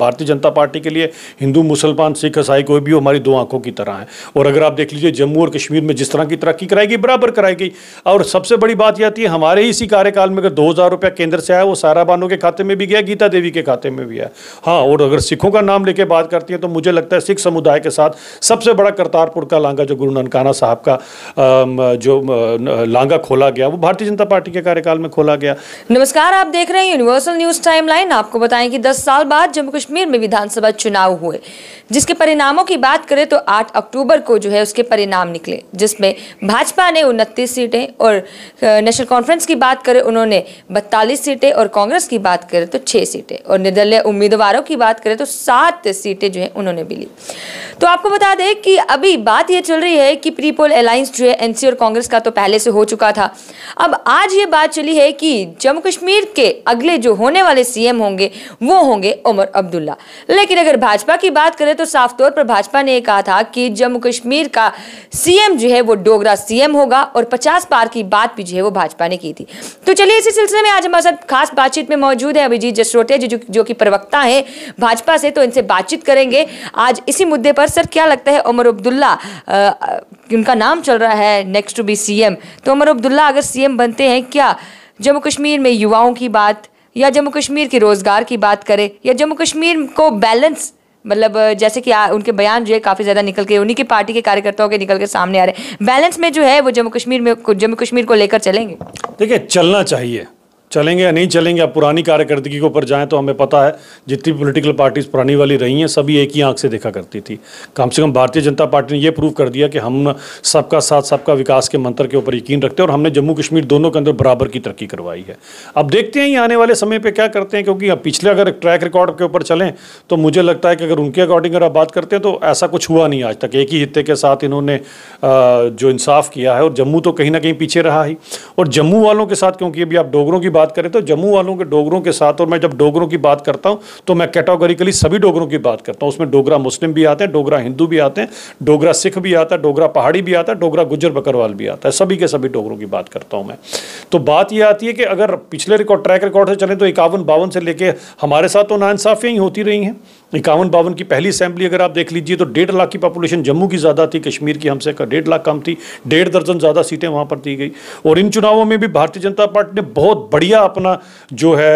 Bharatiya Janata party के लिए हिंदू मुसलमान सिख ईसाई कोई भी हो, हमारी दो आंखों की तरह है। और अगर आप देख लीजिए जम्मू और कश्मीर में जिस तरह की तरक्की कराएगी बराबर कराएगी। और सबसे बड़ी बात यह आती है हमारे इसी कार्यकाल में अगर 2000 रुपया केंद्र से आया वो सारा बानो के खाते में भी गया, गीता देवी के खाते में भी है। हाँ, और अगर सिखों का नाम लेके बात करती है तो मुझे लगता है सिख समुदाय के साथ सबसे बड़ा करतारपुर का लांगा जो गुरु ननकाना साहब का जो लांगा खोला गया वो भारतीय जनता पार्टी के कार्यकाल में खोला गया। नमस्कार, आप देख रहे हैं यूनिवर्सल न्यूज टाइमलाइन। आपको बताएं कि 10 साल बाद जम्मू कश्मीर में विधानसभा चुनाव हुए, जिसके परिणामों की बात करें तो 8 अक्टूबर को जो है उसके परिणाम निकले, जिसमें भाजपा ने 29 सीटें और नेशनल कॉन्फ्रेंस की बात करें उन्होंने 42 सीटें और कांग्रेस की बात करें तो 6 सीटें और निर्दलीय उम्मीदवारों की बात करें तो 7 सीटें जो है उन्होंने भी ली। तो आपको बता दें कि अभी बात यह चल रही है कि प्री पोल अलायंस जो है एनसी और कांग्रेस का तो पहले से हो चुका था। अब आज ये बात चली है कि जम्मू कश्मीर के अगले जो होने वाले सीएम होंगे वो होंगे उमर अब्दुल्ला। लेकिन अगर भाजपा की बात करें तो साफ तौर पर भाजपा ने कहा था कि जम्मू कश्मीर का सीएम जो है वो डोगरा सीएम होगा और 50 पार की बात भी जो है वो भाजपा ने की थी। तो चलिए इसी सिलसिले में आज हमारे साथ खास बातचीत में मौजूद है अभिजीत जसरोटिया जो कि प्रवक्ता है भाजपा से, तो इनसे बातचीत करेंगे आज इसी मुद्दे पर। सर, क्या लगता है उमर अब्दुल्ला, उनका नाम चल रहा है नेक्स्ट टू बी सीएम, तो उमर अब्दुल्ला अगर सीएम बनते हैं, क्या जम्मू कश्मीर में युवाओं की बात या जम्मू कश्मीर के रोजगार की बात करें या जम्मू कश्मीर को बैलेंस, मतलब जैसे कि उनके बयान जो है काफ़ी ज़्यादा निकल के उन्हीं की पार्टी के कार्यकर्ताओं के निकल के सामने आ रहे हैं, बैलेंस में जो है वो जम्मू कश्मीर को लेकर चलेंगे? देखिए, चलना चाहिए, चलेंगे या नहीं चलेंगे। अब पुरानी कार्यकर्दगी के ऊपर जाएं तो हमें पता है जितनी पॉलिटिकल पार्टीज पुरानी वाली रही हैं सभी एक ही आंख से देखा करती थी। कम से कम भारतीय जनता पार्टी ने ये प्रूव कर दिया कि हम सबका साथ सबका विकास के मंत्र के ऊपर यकीन रखते हैं और हमने जम्मू कश्मीर दोनों के अंदर बराबर की तरक्की करवाई है। अब देखते हैं ये आने वाले समय पर क्या करते हैं, क्योंकि अब पिछले अगर ट्रैक रिकॉर्ड के ऊपर चलें तो मुझे लगता है कि अगर उनके अकॉर्डिंग अगर आप बात करते हैं तो ऐसा कुछ हुआ नहीं आज तक। एक ही हिस्से के साथ इन्होंने जो इंसाफ किया है और जम्मू तो कहीं ना कहीं पीछे रहा ही। और जम्मू वालों के साथ, क्योंकि अभी आप डोगरों की बात करें तो जम्मू के डोगरों के साथ, और मैं जब डोगरों की बात करता हूं तो मैं कैटेगोरिकली सभी डोगरों की बात करता हूं। उसमें डोगरा मुस्लिम भी आते हैं, डोगरा हिंदू भी आते हैं, डोगरा सिख भी आता है, डोगरा पहाड़ी भी आता है, डोगरा गुज्जर बकरवाल भी आता है, सभी के सभी डोगरों की बात करता हूं मैं। तो बात यह आती है कि अगर पिछले ट्रैक रिकॉर्ड से चलें तो 51-52 से लेके हमारे साथ तो नाइंसाफियां ही होती रही हैं। 51-52 की पहली असेंबली अगर आप देख लीजिए तो 1.5 लाख की पॉपुलेशन जम्मू की ज़्यादा थी, कश्मीर की हमसे 1.5 लाख कम थी, 1.5 दर्जन ज़्यादा सीटें वहाँ पर दी गई। और इन चुनावों में भी भारतीय जनता पार्टी ने बहुत बढ़िया अपना जो है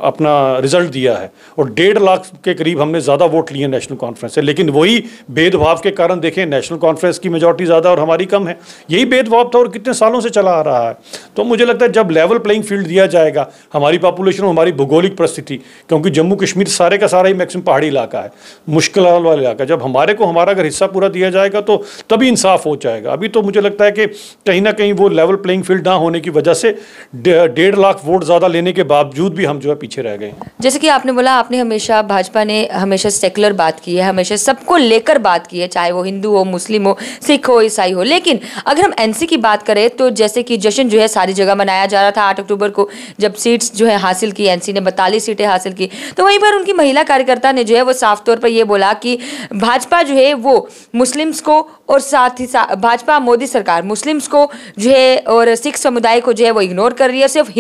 अपना रिजल्ट दिया है और 1.5 लाख के करीब हमने ज़्यादा वोट लिए नेशनल कॉन्फ्रेंस से। लेकिन वही भेदभाव के कारण देखें, नेशनल कॉन्फ्रेंस की मेजॉरिटी ज़्यादा और हमारी कम है। यही भेदभाव था और कितने सालों से चला आ रहा है। तो मुझे लगता है जब लेवल प्लेइंग फील्ड दिया जाएगा, हमारी पॉपुलेशन और हमारी भौगोलिक परिस्थिति, क्योंकि जम्मू कश्मीर सारे का सारा ही मैक्सिमम पहाड़ी इलाका है, मुश्किल वाला इलाका, जब हमारे को हमारा अगर हिस्सा पूरा दिया जाएगा तो तभी इंसाफ हो जाएगा। अभी तो मुझे लगता है कि कहीं ना कहीं वो लेवल प्लेइंग फील्ड ना होने की वजह से 1.5 लाख वोट ज़्यादा लेने के बावजूद भी हम जो है पीछे रह गए। जैसे कि आपने बोला, आपने हमेशा, भाजपा ने हमेशा सेकुलर बात की है, हमेशा सबको लेकर बात की है, चाहे वो हिंदू हो, मुस्लिम हो, सिख हो, ईसाई हो। लेकिन अगर हम एनसी की बात करें तो जैसे कि जश्न जो है सारी जगह मनाया जा रहा था 8 अक्टूबर को, जब सीट्स जो है हासिल की, एनसी ने 42 सीटें हासिल की, तो वहीं पर उनकी महिला कार्यकर्ता ने जो है वो साफ तौर पर ये बोला कि भाजपा जो है वो मुस्लिम्स को और साथ ही भाजपा मोदी सरकार मुस्लिम्स को जो है और सिख समुदाय को जो है वो इग्नोर कर रही है, सिर्फ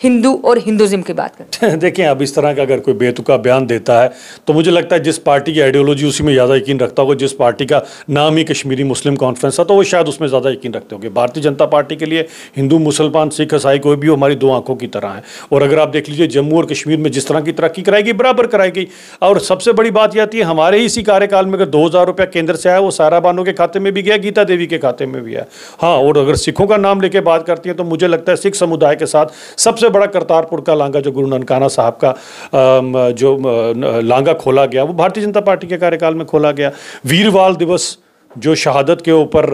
हिंदू और हिंदुज्म की बात करते हैं। देखिए, अब इस तरह का अगर कोई बेतुका बयान देता है तो मुझे लगता है जिस पार्टी की आइडियोलॉजी उसी में ज़्यादा यकीन रखता होगा, जिस पार्टी का नाम ही कश्मीरी मुस्लिम कॉन्फ्रेंस था तो वो शायद उसमें ज़्यादा यकीन रखते होंगे। भारतीय जनता पार्टी के लिए हिंदू मुसलमान सिख ईसाई कोई भी हो, हमारी दो आंखों की तरह है। और अगर आप देख लीजिए जम्मू और कश्मीर में जिस तरह की तरक्की कराएगी बराबर कराएगी। और सबसे बड़ी बात यह आती है हमारे इसी कार्यकाल में अगर 2000 रुपया केंद्र से आया वो सारा बानो के खाते में भी गया, गीता देवी के खाते में भी है। हाँ, और अगर सिखों का नाम लेके बात करती है तो मुझे लगता है सिख समुदाय के साथ सबसे बड़ा करतारपुर का लांगा जो गुरु ननकाना साहब का जो लांगा खोला गया वो भारतीय जनता पार्टी के कार्यकाल में खोला गया। वीरवाल दिवस जो शहादत के ऊपर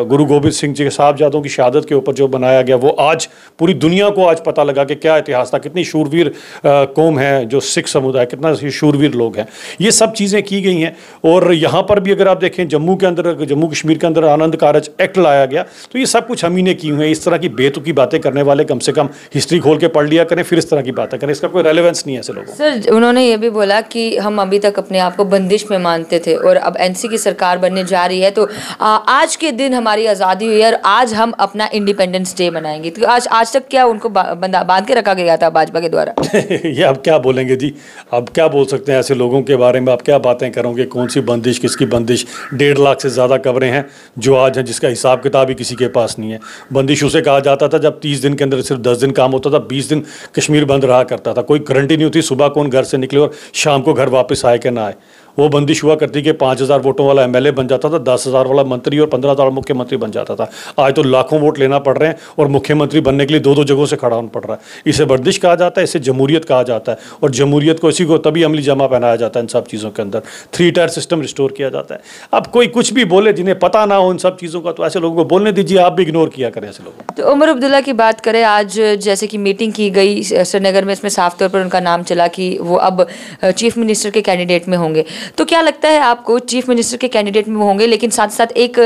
गुरु गोबिंद सिंह जी के साहबजादों की शहादत के ऊपर जो बनाया गया, वो आज पूरी दुनिया को आज पता लगा कि क्या इतिहास था, कितनी शूरवीर कौम है जो सिख समुदाय, कितना शूरवीर लोग हैं। ये सब चीज़ें की गई हैं। और यहाँ पर भी अगर आप देखें जम्मू कश्मीर के अंदर आनंद कारज एक्ट लाया गया, तो ये सब कुछ हम ही ने की हुई है। इस तरह की बेतुकी बातें करने वाले कम से कम हिस्ट्री खोल के पढ़ लिया करें, फिर इस तरह की बातें करें, इसका कोई रेलेवेंस नहीं है ऐसे लोगों। सर, उन्होंने ये भी बोला कि हम अभी तक अपने आप को बंदिश में मानते थे और अब एनसी की सरकार बनने जा रही है तो आज के दिन हमारी आज़ादी हुई है और आज हम अपना इंडिपेंडेंस डे मनाएंगे, तो आज तक क्या उनको बांध के रखा गया था भाजपा के द्वारा? ये अब क्या बोलेंगे जी, अब क्या बोल सकते हैं ऐसे लोगों के बारे में, आप क्या बातें करोगे, कौन सी बंदिश किसकी बंदिश। 1.5 लाख से ज़्यादा कब्रें हैं जो आज हैं, जिसका हिसाब किताब ही किसी के पास नहीं है। बंदिश उसे कहा जाता था जब 30 दिन के अंदर सिर्फ 10 दिन काम होता था, 20 दिन कश्मीर बंद रहा करता था, कोई गारंटी नहीं होती सुबह कौन घर से निकले और शाम को घर वापस आए कि ना आए। वो बंदिश हुआ करती कि 5,000 वोटों वाला एमएलए बन जाता था, 10,000 वाला मंत्री और 15,000 मुख्यमंत्री बन जाता था। आज तो लाखों वोट लेना पड़ रहे हैं और मुख्यमंत्री बनने के लिए 2-2 जगहों से खड़ा होना पड़ रहा है। इसे बंदिश कहा जाता है, इसे जमहूरियत कहा जाता है, और जमहूरियत को इसी को तभी अमली जमा पहनाया जाता है इन सब चीज़ों के अंदर। 3 टायर सिस्टम रिस्टोर किया जाता है। अब कोई कुछ भी बोले, जिन्हें पता ना हो इन सब चीज़ों का, तो ऐसे लोगों को बोलने दीजिए, आप भी इग्नोर किया करें ऐसे लोगों। तो उमर अब्दुल्ला की बात करें, आज जैसे कि मीटिंग की गई श्रीनगर में, इसमें साफ तौर पर उनका नाम चला कि वो अब चीफ मिनिस्टर के कैंडिडेट में होंगे। तो क्या लगता है आपको, चीफ मिनिस्टर के कैंडिडेट में होंगे, लेकिन साथ साथ एक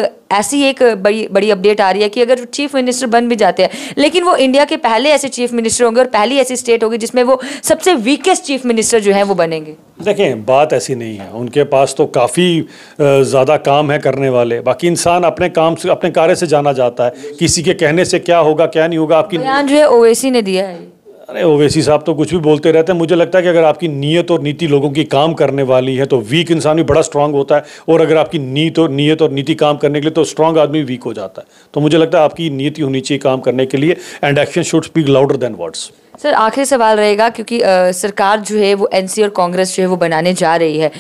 बड़ी अपडेट आ रही है कि अगर चीफ मिनिस्टर बन भी जाते हैं लेकिन वो इंडिया के पहले ऐसे चीफ मिनिस्टर होंगे और पहली ऐसी स्टेट होगी जिसमें वो सबसे वीकेस्ट चीफ मिनिस्टर जो है वो बनेंगे। देखें, बात ऐसी नहीं है, उनके पास तो काफ़ी ज़्यादा काम है करने वाले। बाकी इंसान अपने काम से, अपने कार्य से जाना जाता है, किसी के कहने से क्या होगा क्या नहीं होगा। आपकी बयान जो है ओवैसी ने दिया है। अरे ओवैसी साहब तो कुछ भी बोलते रहते हैं। मुझे लगता है कि अगर आपकी नीयत और नीति लोगों की काम करने वाली है तो वीक इंसान भी बड़ा स्ट्रांग होता है, और अगर आपकी नीयत और नीति काम करने के लिए तो स्ट्रांग आदमी वीक हो जाता है। तो मुझे लगता है आपकी नीति होनी चाहिए काम करने के लिए, and action should speak louder than words. Sir, आखिरी सवाल रहेगा, क्योंकि सरकार जो है वो एनसी और कांग्रेस जो है वो बनाने जा रही है,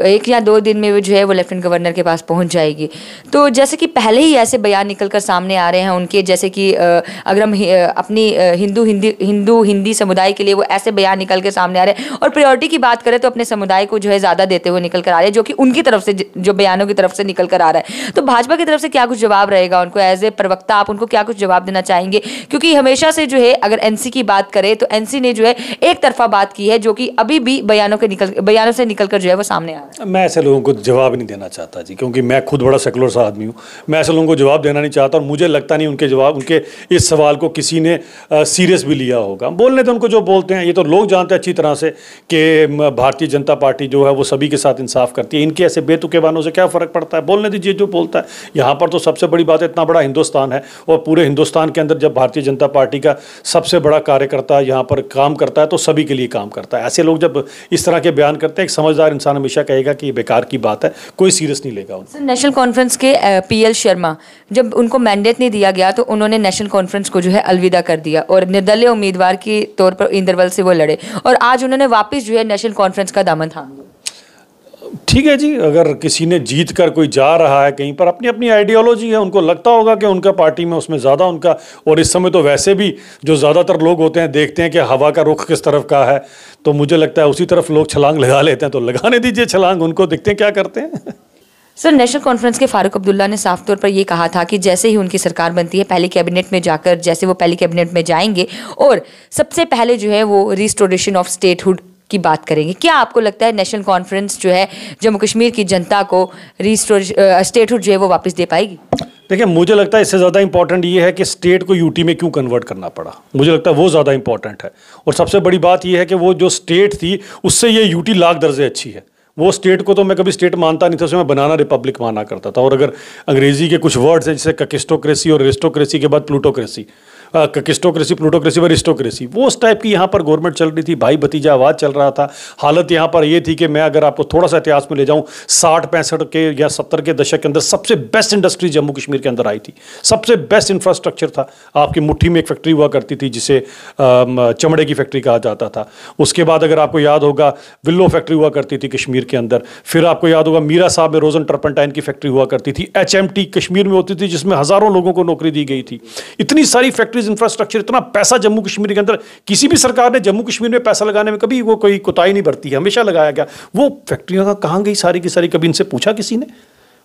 1 या 2 दिन में वो जो है वो लेफ्टिनेंट गवर्नर के पास पहुंच जाएगी। तो जैसे कि पहले ही ऐसे बयान निकलकर सामने आ रहे हैं उनके, जैसे कि अगर हम अपनी हिंदी समुदाय के लिए वो ऐसे बयान निकल के सामने आ रहे हैं, और प्रायोरिटी की बात करें तो अपने समुदाय को जो है ज़्यादा देते हुए निकल कर आ रहे हैं, जो कि उनकी तरफ से, जो बयानों की तरफ से निकल कर आ रहा है। तो भाजपा की तरफ से क्या कुछ जवाब रहेगा उनको, एज ए प्रवक्ता आप उनको क्या कुछ जवाब देना चाहेंगे? क्योंकि हमेशा से जो है, अगर एनसी की बात करें तो एनसी ने जो है एक तरफा बात की है, जो कि अभी भी बयानों से निकलकर जो है वो सामने आ रहा है। मैं ऐसे लोगों को जवाब नहीं देना चाहता जी, क्योंकि मैं खुद बड़ा सेकुलर सा आदमी हूँ। मैं ऐसे लोगों को जवाब देना नहीं चाहता, और मुझे लगता नहीं उनके इस सवाल को किसी ने सीरियस भी लिया होगा। बोलने तो उनको जो बोलते हैं, ये तो लोग जानते हैं अच्छी तरह से कि भारतीय जनता पार्टी जो है वो सभी के साथ इंसाफ करती है। इनके ऐसे बेतुके बयानों से क्या फ़र्क पड़ता है, बोलने दीजिए जो बोलता है। यहाँ पर तो सबसे बड़ी बात है, इतना बड़ा हिंदुस्तान है, और पूरे हिंदुस्तान के अंदर जब भारतीय जनता पार्टी का सबसे बड़ा कार्यकर्ता यहाँ पर काम करता है तो सभी के लिए काम करता है। ऐसे लोग जब इस तरह के बयान करते हैं, एक समझदार इंसान हमेशा कहेगा कि ये बेकार की बात है, कोई सीरियस नहीं लेगा उनको। नेशनल कॉन्फ्रेंस के पीएल शर्मा, जब उनको मैंडेट नहीं दिया गया तो उन्होंने नेशनल कॉन्फ्रेंस को जो है अलविदा कर दिया और निर्दलीय उम्मीदवार के तौर पर इंदरवल से वो लड़े, और आज उन्होंने वापस जो है नेशनल कॉन्फ्रेंस का दामन थाम लिया। ठीक है जी, अगर किसी ने जीत कर कोई जा रहा है कहीं पर, अपनी अपनी आइडियोलॉजी है, उनको लगता होगा कि उनका पार्टी में उसमें ज़्यादा उनका, और इस समय तो वैसे भी जो ज़्यादातर लोग होते हैं देखते हैं कि हवा का रुख किस तरफ का है, तो मुझे लगता है उसी तरफ लोग छलांग लगा लेते हैं। तो लगाने दीजिए छलांग, उनको देखते हैं क्या करते हैं। सर, नेशनल कॉन्फ्रेंस के फारूक अब्दुल्ला ने साफ तौर पर ये कहा था कि जैसे ही उनकी सरकार बनती है, पहले कैबिनेट में जाकर, जैसे वो पहले कैबिनेट में जाएंगे और सबसे पहले जो है वो रिस्टोरेशन ऑफ स्टेटहुड की बात करेंगे। क्या आपको लगता है नेशनल कॉन्फ्रेंस जो है जम्मू कश्मीर की जनता को स्टेटहुड जो है वो वापस दे पाएगी? देखिए, मुझे लगता है इससे ज़्यादा इंपॉर्टेंट ये है कि स्टेट को यूटी में क्यों कन्वर्ट करना पड़ा। मुझे लगता है वो ज़्यादा इंपॉर्टेंट है, और सबसे बड़ी बात ये है कि वो जो स्टेट थी उससे ये यूटी लाख दर्जे अच्छी है। वो स्टेट को तो मैं कभी स्टेट मानता नहीं था, उसे मैं बनाना रिपब्लिक माना करता था। और अगर अंग्रेजी के कुछ वर्ड्स हैं जैसे ककिस्टोक्रेसी और एरिस्टोक्रेसी के बाद प्लूटोक्रेसी, ककिस्टोक्रेसी, प्लूटोक्रेसी व एरिस्टोक्रेसी, वो उस टाइप की यहाँ पर गवर्नमेंट चल रही थी, भाई भतीजावाद चल रहा था। हालत यहाँ पर ये थी कि मैं अगर आपको थोड़ा सा इतिहास में ले जाऊँ, 60-65 के या 70 के दशक के अंदर सबसे बेस्ट इंडस्ट्री जम्मू कश्मीर के अंदर आई थी, सबसे बेस्ट इंफ्रास्ट्रक्चर था। आपकी मुट्ठी में एक फैक्ट्री हुआ करती थी जिसे चमड़े की फैक्ट्री कहा जाता था। उसके बाद अगर आपको याद होगा, विल्लो फैक्ट्री हुआ करती थी कश्मीर के अंदर। फिर आपको याद होगा मीरा साहब में रोजन टर्पेंटाइन की फैक्ट्री हुआ करती थी। HMT कश्मीर में होती थी जिसमें हज़ारों लोगों को नौकरी दी गई थी। इतनी सारी फैक्ट्रीज, इंफ्रास्ट्रक्चर, इतना पैसा जम्मू कश्मीर के अंदर, किसी भी सरकार ने जम्मू कश्मीर में पैसा लगाने में कभी वो कोई कोताही नहीं बरती है, हमेशा लगाया गया। वो फैक्ट्रियां का कहाँ गई सारी की सारी? कभी इनसे पूछा किसी ने?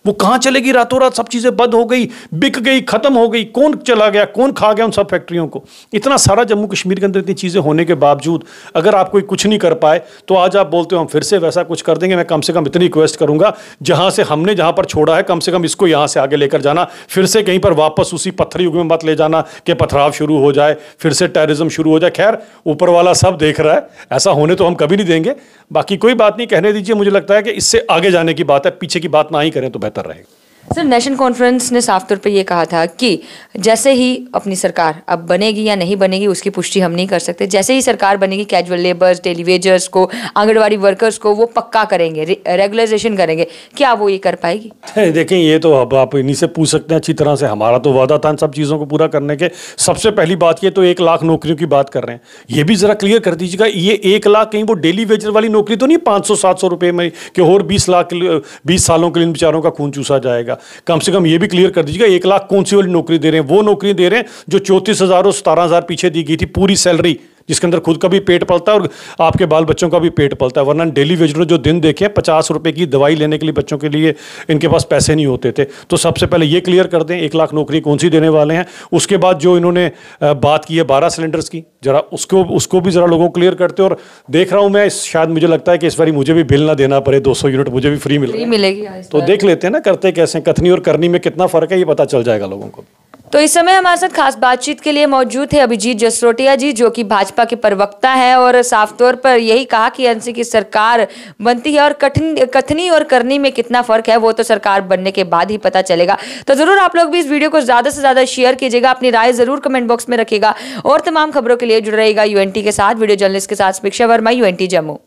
वो कहाँ चलेगी? रातों रात सब चीज़ें बंद हो गई, बिक गई, खत्म हो गई। कौन चला गया, कौन खा गया उन सब फैक्ट्रियों को? इतना सारा जम्मू कश्मीर के अंदर इतनी चीज़ें होने के बावजूद अगर आप कोई कुछ नहीं कर पाए, तो आज आप बोलते हो हम फिर से वैसा कुछ कर देंगे। मैं कम से कम इतनी रिक्वेस्ट करूंगा, जहां से हमने जहां पर छोड़ा है, कम से कम इसको यहां से आगे लेकर जाना। फिर से कहीं पर वापस उसी पत्थर युग में मत ले जाना कि पथराव शुरू हो जाए, फिर से टेररिज्म शुरू हो जाए। खैर, ऊपर वाला सब देख रहा है, ऐसा होने तो हम कभी नहीं देंगे। बाकी कोई बात नहीं, कहने दीजिए। मुझे लगता है कि इससे आगे जाने की बात है, पीछे की बात ना ही करें तो बेहतर रहेगा। सर, नेशनल कॉन्फ्रेंस ने साफ तौर पे ये कहा था कि जैसे ही अपनी सरकार अब बनेगी या नहीं बनेगी उसकी पुष्टि हम नहीं कर सकते, जैसे ही सरकार बनेगी कैजुअल लेबर्स, डेली वेजर्स को, आंगनबाड़ी वर्कर्स को वो पक्का करेंगे, रेगुलराइजेशन करेंगे। क्या वो ये कर पाएगी? देखें, ये तो अब आप इन्हीं से पूछ सकते हैं अच्छी तरह से। हमारा तो वादा था इन सब चीज़ों को पूरा करने के। सबसे पहली बात ये तो 1 लाख नौकरियों की बात कर रहे हैं, ये भी जरा क्लियर कर दीजिएगा। ये 1 लाख कहीं वो डेली वेजर वाली नौकरी तो नहीं 500-700 रुपए में कि और 20 सालों के लिए इन बेचारों का खून चूसा जाएगा। कम से कम ये भी क्लियर कर दीजिएगा 1 लाख कौन सी वाली नौकरी दे रहे हैं। वो नौकरी दे रहे हैं जो 34,000 और 17,000 पीछे दी गई थी, पूरी सैलरी, जिसके अंदर खुद का भी पेट पलता है और आपके बाल बच्चों का भी पेट पलता है। वरना डेली वेजर जो दिन देखे 50 रुपए की दवाई लेने के लिए बच्चों के लिए इनके पास पैसे नहीं होते थे। तो सबसे पहले ये क्लियर कर दें 1 लाख नौकरी कौन सी देने वाले हैं। उसके बाद जो इन्होंने बात की है 12 सिलेंडर्स की, जरा उसको भी जरा लोगों को क्लियर करते। और देख रहा हूँ मैं, शायद मुझे लगता है कि इस बार मुझे भी बिल ना देना पड़े, 200 यूनिट मुझे भी फ्री मिलेगी। तो देख लेते हैं ना करते कैसे, कथनी और करनी में कितना फर्क है ये पता चल जाएगा लोगों को। तो इस समय हमारे साथ खास बातचीत के लिए मौजूद है अभिजीत जसरोटिया जी, जो कि भाजपा के प्रवक्ता है और साफ तौर पर यही कहा कि एनसी की सरकार बनती है और कथनी और करनी में कितना फर्क है वो तो सरकार बनने के बाद ही पता चलेगा। तो जरूर आप लोग भी इस वीडियो को ज्यादा से ज्यादा शेयर कीजिएगा, अपनी राय जरूर कमेंट बॉक्स में रखिएगा और तमाम खबरों के लिए जुड़ रहेगा यूएनटी के साथ। वीडियो जर्नलिस्ट के साथ समीक्षा वर्मा, यूएनटी जम्मू।